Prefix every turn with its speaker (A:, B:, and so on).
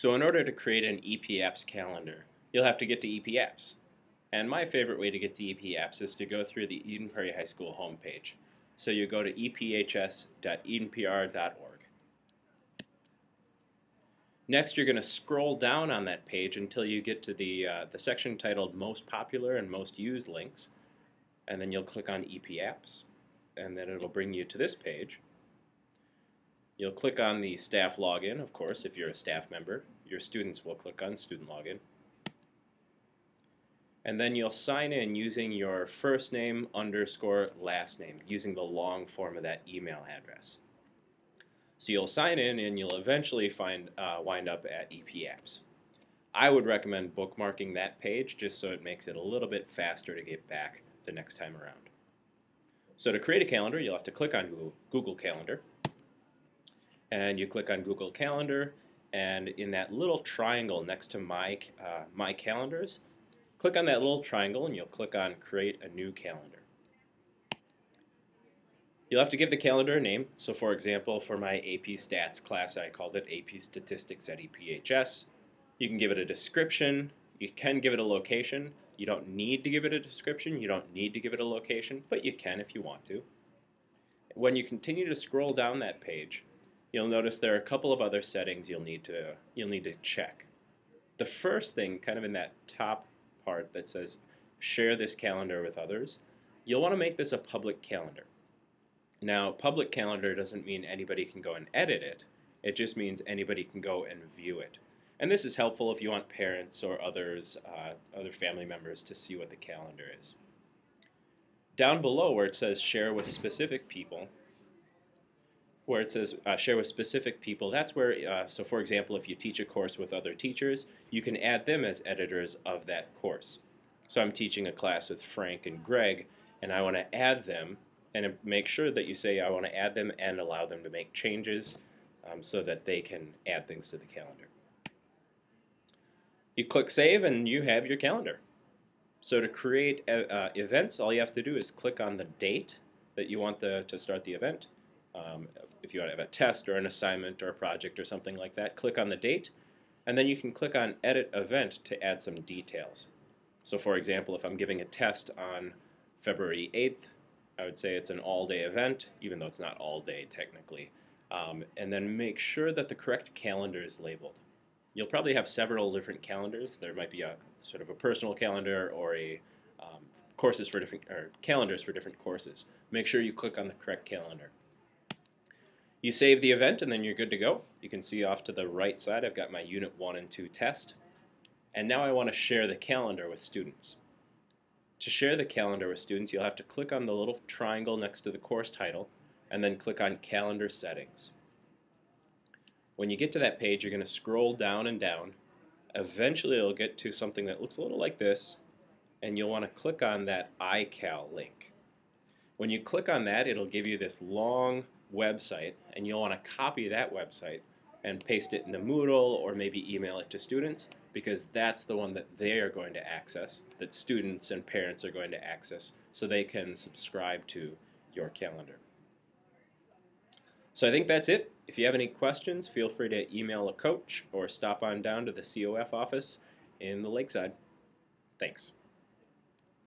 A: So in order to create an EP Apps calendar, you'll have to get to EP Apps. And my favorite way to get to EP Apps is to go through the Eden Prairie High School homepage. So you go to ephs.edenpr.org. Next, you're going to scroll down on that page until you get to the section titled Most Popular and Most Used Links. And then you'll click on EP Apps. And then it'll bring you to this page. You'll click on the staff login, of course, if you're a staff member. Your students will click on student login. And then you'll sign in using your first name _ last name, using the long form of that email address. So you'll sign in and you'll eventually wind up at EP Apps. I would recommend bookmarking that page just so it makes it a little bit faster to get back the next time around. So to create a calendar, you'll have to click on Google Calendar. And you click on Google Calendar, and in that little triangle next to My Calendars, click on that little triangle and you'll click on Create a New Calendar. You'll have to give the calendar a name. So for example, for my AP Stats class, I called it AP Statistics at EPHS. You can give it a description. You can give it a location. You don't need to give it a description. You don't need to give it a location, but you can if you want to. When you continue to scroll down that page, you'll notice there are a couple of other settings you'll need to check. The first thing, kind of in that top part that says share this calendar with others, you'll want to make this a public calendar. Now, public calendar doesn't mean anybody can go and edit it. It just means anybody can go and view it. And this is helpful if you want parents or others, other family members to see what the calendar is. Down below where it says share with specific people, share with specific people, that's where, so for example, if you teach a course with other teachers, you can add them as editors of that course. So I'm teaching a class with Frank and Greg, and I want to add them, and make sure that you say I want to add them and allow them to make changes so that they can add things to the calendar. You click Save and you have your calendar. So to create events, all you have to do is click on the date that you want to start the event. If you want to have a test or an assignment or a project or something like that, click on the date, and then you can click on Edit Event to add some details. So for example, if I'm giving a test on February 8th, I would say it's an all-day event, even though it's not all day technically. And then make sure that the correct calendar is labeled. You'll probably have several different calendars. There might be a sort of a personal calendar or a calendars for different courses. Make sure you click on the correct calendar. You save the event and then you're good to go. You can see off to the right side I've got my Unit 1 and 2 test. And now I want to share the calendar with students. To share the calendar with students, you'll have to click on the little triangle next to the course title and then click on Calendar Settings. When you get to that page, you're going to scroll down and down. Eventually you'll get to something that looks a little like this, and you'll want to click on that iCal link. When you click on that, it'll give you this long website, and you'll want to copy that website and paste it into Moodle or maybe email it to students, because that's the one that they are going to access, that students and parents are going to access, so they can subscribe to your calendar. So I think that's it. If you have any questions, feel free to email a coach or stop on down to the COF office in the Lakeside. Thanks.